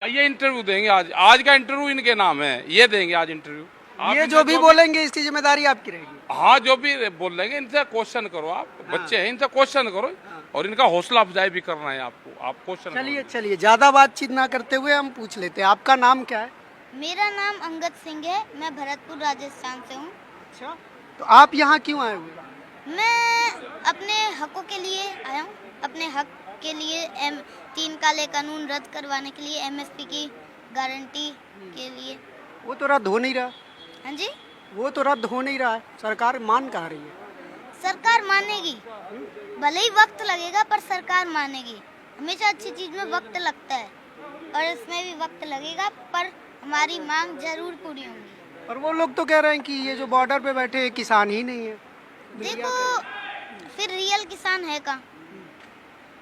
ये इंटरव्यू देंगे आज, आज का इंटरव्यू इनके नाम है, ये देंगे आज इंटरव्यू। आप ये इनसे जो भी बोलेंगे इसकी जिम्मेदारी आपकी रहेगी। हाँ जो भी बोल लेंगे इनसे क्वेश्चन करो, आप बच्चे हैं इनसे क्वेश्चन करो, और इनका हौसला अफजाई भी करना है आपको, आप क्वेश्चन चलिए चलिए, ज्यादा बातचीत ना करते हुए हम पूछ लेते हैं, आपका नाम क्या है? मेरा नाम अंगद सिंह है, मैं भरतपुर राजस्थान से हूँ। अच्छा, तो आप यहाँ क्यों आए हुए? मैं अपने हकों के लिए आया हूँ, अपने हक के लिए 3 काले कानून रद्द करवाने के लिए, एमएसपी की गारंटी के लिए। वो तो रद्द हो नहीं रहा। हाँ जी, वो तो रद्द हो नहीं रहा है, सरकार मान कहाँ रही है? सरकार मानेगी, भले ही वक्त लगेगा पर सरकार मानेगी। हमेशा अच्छी चीज में वक्त लगता है और इसमें भी वक्त लगेगा, पर हमारी मांग जरूर पूरी होंगी। और वो लोग तो कह रहे हैं कि ये जो बॉर्डर पे बैठे हैं किसान ही नहीं है। देखो, फिर रियल किसान है कहाँ?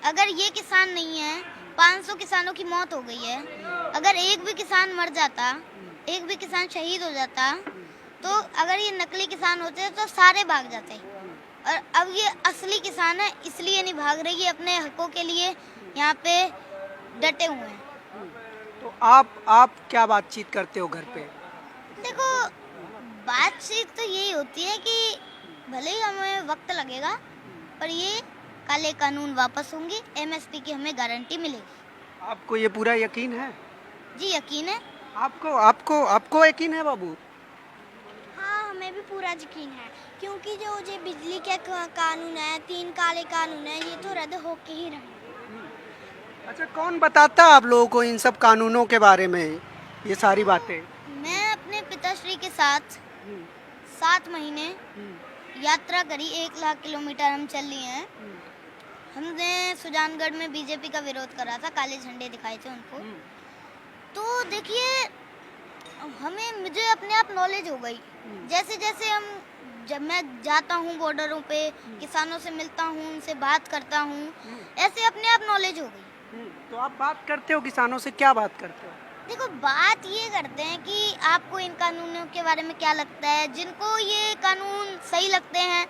अगर ये किसान नहीं है, 500 किसानों की मौत हो गई है, अगर एक भी किसान मर जाता, एक भी किसान शहीद हो जाता, तो अगर ये नकली किसान होते तो सारे भाग जाते। और अब ये असली किसान है, इसलिए नहीं भाग रही है, अपने हकों के लिए यहाँ पे डटे हुए हैं। तो आप क्या बातचीत करते हो घर पे? देखो, बातचीत तो यही होती है कि भले ही हमें वक्त लगेगा, पर ये काले कानून वापस होंगे, एमएसपी की हमें गारंटी मिलेगी। आपको ये पूरा यकीन है? जी यकीन है। आपको आपको आपको यकीन है बाबू? हाँ, हमें भी पूरा यकीन है, क्योंकि जो बिजली के कानून है, 3 काले कानून है, ये तो रद्द होके ही रहे। अच्छा, कौन बताता आप लोगों को इन सब कानूनों के बारे में, ये सारी बातें? मैं अपने पिताश्री के साथ 7 महीने यात्रा करी, 1 लाख किलोमीटर हम चल लिए हैं। हमने सुजानगढ़ में बीजेपी का विरोध करा था, काले झंडे दिखाए थे उनको। तो देखिए, मुझे अपने आप नॉलेज हो गई, जैसे जैसे जब मैं जाता हूँ बॉर्डरों पे, किसानों से मिलता हूँ, उनसे बात करता हूँ, ऐसे अपने आप नॉलेज हो गई। तो आप बात करते हो किसानों से, क्या बात करते हो? देखो, बात ये करते हैं कि आपको इन कानूनों के बारे में क्या लगता है। जिनको ये कानून सही लगते हैं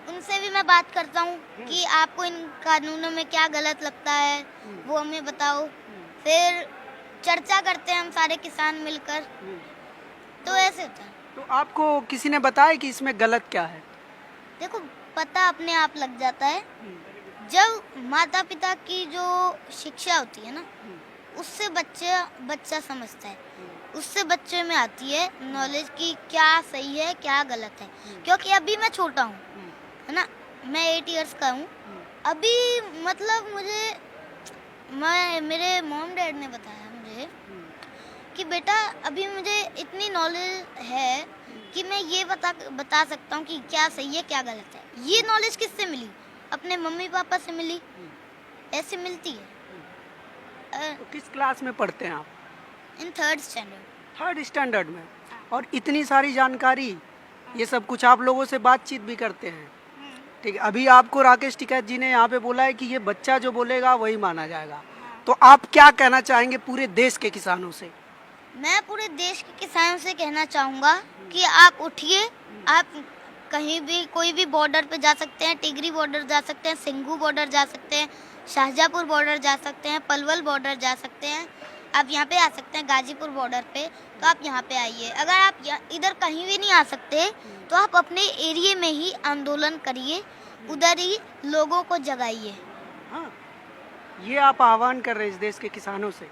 उनसे भी मैं बात करता हूँ कि आपको इन कानूनों में क्या गलत लगता है, वो हमें बताओ। फिर चर्चा करते हैं हम सारे किसान मिलकर, तो ऐसे होता है। तो आपको किसी ने बताया कि इसमें गलत क्या है? देखो, पता अपने आप लग जाता है जब माता पिता की जो शिक्षा होती है ना, उससे बच्चा समझता है, उससे बच्चे में आती है नॉलेज की क्या सही है क्या गलत है। क्योंकि अभी मैं छोटा हूँ, है ना, मैं 8 इयर्स का हूँ अभी। मतलब मेरे मॉम डैड ने बताया मुझे कि बेटा, अभी मुझे इतनी नॉलेज है कि मैं ये बता सकता हूँ कि क्या सही है क्या गलत है। ये नॉलेज किससे मिली? अपने मम्मी पापा से मिली, ऐसे मिलती है। तो किस क्लास में पढ़ते हैं आप? इन 3rd स्टैंडर्ड। 3rd स्टैंडर्ड में? और इतनी सारी जानकारी, ये सब कुछ आप लोगों से बातचीत भी करते हैं? ठीक है, अभी आपको राकेश टिकैत जी ने यहाँ पे बोला है कि ये बच्चा जो बोलेगा वही माना जाएगा, तो आप क्या कहना चाहेंगे पूरे देश के किसानों से? मैं पूरे देश के किसानों से कहना चाहूँगा कि आप उठिए, आप कहीं भी कोई भी बॉर्डर पे जा सकते हैं, टिगरी बॉर्डर जा सकते हैं, सिंघू बॉर्डर जा सकते हैं, शाहजहाँपुर बॉर्डर जा सकते हैं, पलवल बॉर्डर जा सकते हैं, आप यहाँ पे आ सकते हैं गाजीपुर बॉर्डर पे, तो आप यहाँ पे आइए। अगर आप इधर कहीं भी नहीं आ सकते तो आप अपने एरिया में ही आंदोलन करिए, उधर ही लोगों को जगाइए। हाँ, ये आप आह्वान कर रहे हैं इस देश के किसानों से?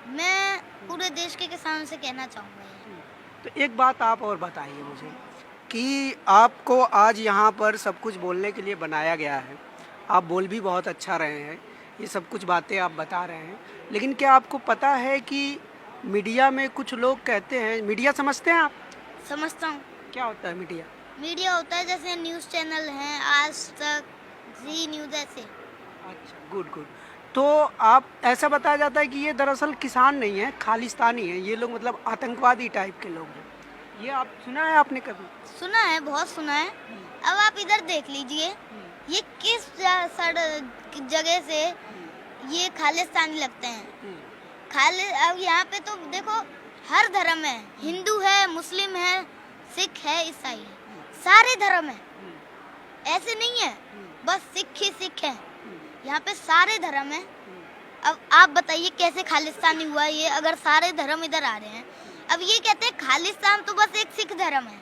मैं पूरे देश के किसानों से कहना चाहूँगा। तो एक बात आप और बताइए मुझे कि आपको आज यहाँ पर सब कुछ बोलने के लिए बनाया गया है, आप बोल भी बहुत अच्छा रहे हैं, ये सब कुछ बातें आप बता रहे हैं, लेकिन क्या आपको पता है कि मीडिया में कुछ लोग कहते हैं, मीडिया समझते हैं आप? समझता हूँ। क्या होता है मीडिया? मीडिया होता है जैसे न्यूज़ चैनल हैं, आज तक, जी न्यूज़, ऐसे। अच्छा, गुड गुड। तो आप ऐसा बताया जाता है कि ये दरअसल किसान नहीं है, खालिस्तानी है, ये लोग मतलब आतंकवादी टाइप के लोग हैं, ये आप सुना है आपने कभी? सुना है, बहुत सुना है। अब आप इधर देख लीजिए, ये किस जगह से ये खालिस्तानी लगते हैं। अब यहाँ पे तो देखो हर धर्म है, हिंदू है, मुस्लिम है, सिख है, ईसाई है, सारे धर्म है। ऐसे नहीं है बस सिख ही सिख है, यहाँ पे सारे धर्म है। अब आप बताइए कैसे खालिस्तानी हुआ ये, अगर सारे धर्म इधर आ रहे हैं। अब ये कहते हैं खालिस्तान तो बस एक सिख धर्म है,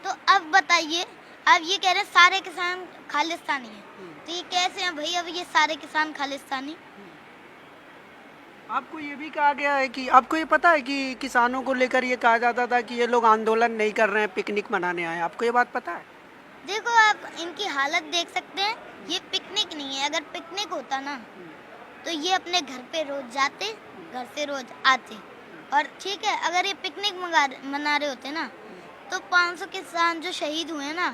तो अब बताइए अब ये कह रहे हैं सारे किसान खालिस्तानी हैं, तो ये कैसे हैं भाई? अब ये सारे किसान खालिस्तानी? आपको ये भी कहा गया है कि आपको ये पता है कि किसानों को लेकर ये कहा जाता था कि ये लोग आंदोलन नहीं कर रहे हैं, पिकनिक मनाने आए हैं। आपको ये बात पता है? देखो आप इनकी हालत देख सकते हैं, ये पिकनिक नहीं है। अगर पिकनिक होता ना तो ये अपने घर पे रोज जाते, घर से रोज आते। और ठीक है, अगर ये पिकनिक मना रहे होते ना तो 500 किसान जो शहीद हुए ना,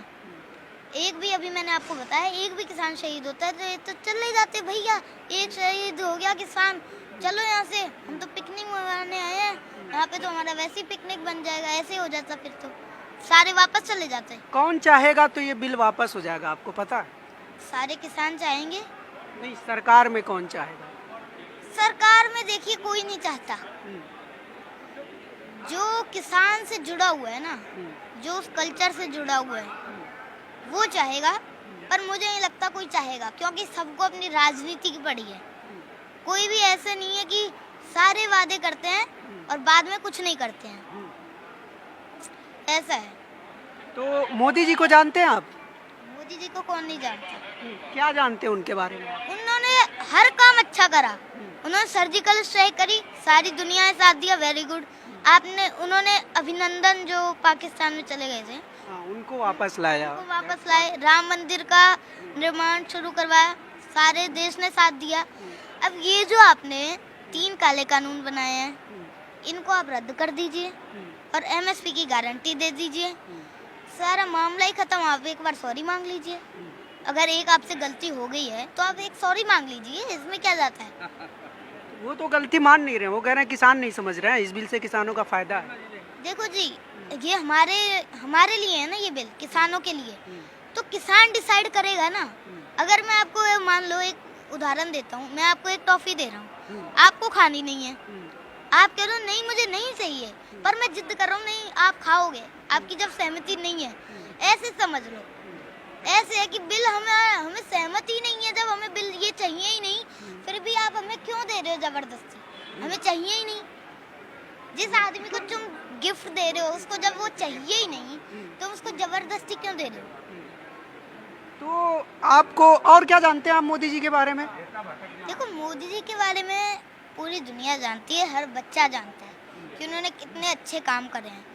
एक भी, अभी मैंने आपको बताया, एक भी किसान शहीद होता है तो ये तो चले जाते, भैया एक शहीद हो गया किसान, चलो यहाँ से, हम तो पिकनिक मनाने आए हैं, यहाँ पे तो हमारा वैसे ही पिकनिक बन जाएगा। ऐसे हो जाता, फिर तो सारे वापस चले जाते। कौन चाहेगा तो ये बिल वापस हो जाएगा, आपको पता है? सारे किसान चाहेंगे। नहीं, सरकार में कौन चाहेगा? सरकार में देखिए कोई नहीं चाहता। जो किसान से जुड़ा हुआ है ना, जो उस कल्चर से जुड़ा हुआ है वो चाहेगा, पर मुझे नहीं लगता कोई चाहेगा, क्योंकि सबको अपनी राजनीति की पड़ी है। कोई भी ऐसे नहीं है कि सारे वादे करते हैं और बाद में कुछ नहीं करते हैं, ऐसा है। तो मोदी जी को जानते हैं आप? मोदी जी को कौन नहीं जानता? क्या जानते हैं उनके बारे में? उन्होंने हर काम अच्छा करा। उन्होंने सर्जिकल स्ट्राइक करी, सारी दुनिया ने साथ दिया, वेरी गुड। उन्होंने अभिनंदन जो पाकिस्तान में चले गए थे, हाँ, उनको वापस लाया। उनको वापस लाए, राम मंदिर का निर्माण शुरू करवाया, सारे देश ने साथ दिया। अब ये जो आपने 3 काले कानून बनाए हैं, इनको आप रद्द कर दीजिए और एमएसपी की गारंटी दे दीजिए, सारा मामला ही खत्म। आप एक बार सॉरी मांग लीजिए, अगर एक आपसे गलती हो गई है तो आप एक सॉरी मांग लीजिए, इसमें क्या जाता है? वो तो गलती मान नहीं रहे, वो कह रहे हैं किसान नहीं समझ रहे हैं, इस बिल से किसानों का फायदा है। देखो जी, ये हमारे लिए है ना, ये बिल किसानों के लिए, तो किसान डिसाइड करेगा ना। अगर मैं आपको मान लो एक उदाहरण देता हूँ, मैं आपको एक टॉफी दे रहा हूँ, आपको खानी नहीं है, आप कह रहे हो नहीं मुझे नहीं चाहिए, पर मैं जिद कर रहा हूँ नहीं आप खाओगे, आपकी जब सहमति नहीं है, ऐसे समझ लो। ऐसे है कि बिल हमें सहमति नहीं है, जब हमें बिल ये चाहिए ही नहीं, फिर भी आप हमें क्यों दे रहे हो जबरदस्ती? हमें चाहिए ही नहीं। जिस आदमी को तुम गिफ्ट दे रहे हो उसको जब वो चाहिए ही नहीं, तुम उसको जबरदस्ती क्यों दे रहे हो? तो आपको और क्या जानते हैं आप मोदी जी के बारे में? देखो, मोदी जी के बारे में पूरी दुनिया जानती है, हर बच्चा जानता है कि उन्होंने कितने अच्छे काम करे हैं।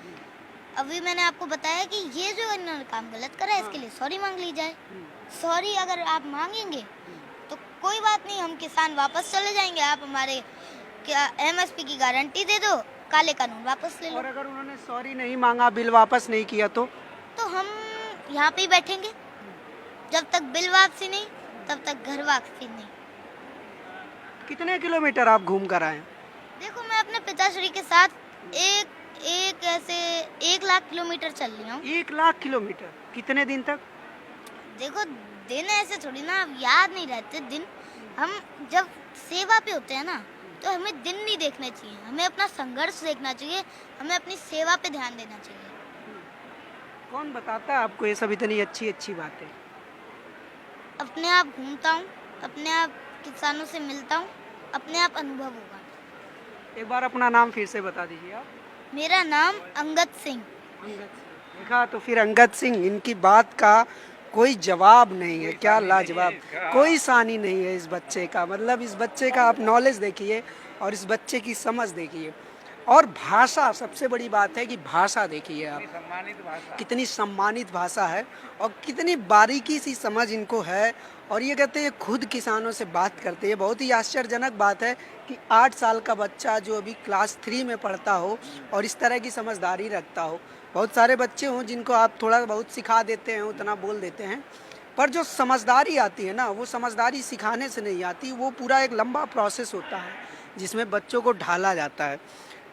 अभी मैंने आपको बताया कि ये जो इन्होंने काम गलत करा है, इसके लिए सॉरी मांग ली जाए। सॉरी अगर आप मांगेंगे तो कोई बात नहीं, हम किसान वापस चले जाएंगे। आप हमारे क्या एमएसपी की गारंटी दे दो, काले कानून वापस ले लो। और अगर उन्होंने सॉरी नहीं मांगा, बिल वापस नहीं किया तो हम यहाँ पे ही बैठेंगे, जब तक बिल वापसी नहीं तब तक घर वापसी नहीं। कितने किलोमीटर आप घूम कर आए? देखो, मैं अपने पिताश्री के साथ ऐसे 1 लाख किलोमीटर चल रही हूँ। 1 लाख किलोमीटर? कितने दिन तक? देखो, दिन ऐसे थोड़ी ना, अब याद नहीं रहते दिन। हम जब सेवा पे होते हैं ना तो हमें दिन नहीं देखने चाहिए, हमें अपना संघर्ष देखना चाहिए, हमें अपनी सेवा पे ध्यान देना चाहिए। कौन बताता है आपको ये सब इतनी अच्छी अच्छी बातें? अपने आप घूमता हूँ, अपने आप किसानों से मिलता हूँ, अपने आप अनुभव होगा। एक बार अपना नाम फिर से बता दीजिए आप। मेरा नाम अंगद सिंह। देखा तो फिर अंगद सिंह, इनकी बात का कोई जवाब नहीं है। क्या लाजवाब, कोई सानी नहीं है इस बच्चे का। मतलब इस बच्चे का आप नॉलेज देखिए और इस बच्चे की समझ देखिए, और भाषा, सबसे बड़ी बात है कि भाषा देखिए आप, कितनी सम्मानित भाषा है और कितनी बारीकी सी समझ इनको है। और ये कहते हैं खुद किसानों से बात करते हैं। बहुत ही आश्चर्यजनक बात है कि 8 साल का बच्चा जो अभी क्लास 3 में पढ़ता हो और इस तरह की समझदारी रखता हो। बहुत सारे बच्चे हों जिनको आप थोड़ा बहुत सिखा देते हैं, उतना बोल देते हैं, पर जो समझदारी आती है ना, वो समझदारी सिखाने से नहीं आती, वो पूरा एक लंबा प्रोसेस होता है जिसमें बच्चों को ढाला जाता है।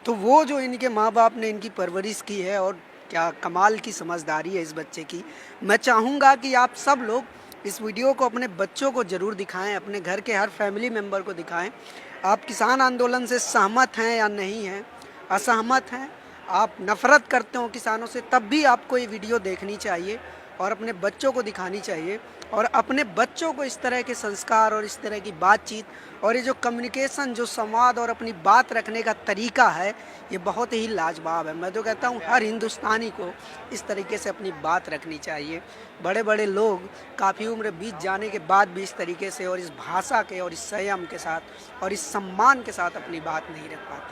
तो वो जो इनके माँ बाप ने इनकी परवरिश की है, और क्या कमाल की समझदारी है इस बच्चे की। मैं चाहूँगा कि आप सब लोग इस वीडियो को अपने बच्चों को ज़रूर दिखाएं, अपने घर के हर फैमिली मेम्बर को दिखाएं। आप किसान आंदोलन से सहमत हैं या नहीं हैं, असहमत हैं, आप नफ़रत करते हो किसानों से, तब भी आपको ये वीडियो देखनी चाहिए और अपने बच्चों को दिखानी चाहिए। और अपने बच्चों को इस तरह के संस्कार और इस तरह की बातचीत और ये जो कम्युनिकेशन, जो संवाद और अपनी बात रखने का तरीका है, ये बहुत ही लाजवाब है। मैं तो कहता हूँ हर हिंदुस्तानी को इस तरीके से अपनी बात रखनी चाहिए। बड़े बड़े लोग काफ़ी उम्र बीत जाने के बाद भी इस तरीके से और इस भाषा के और इस संयम के साथ और इस सम्मान के साथ अपनी बात नहीं रख पाते।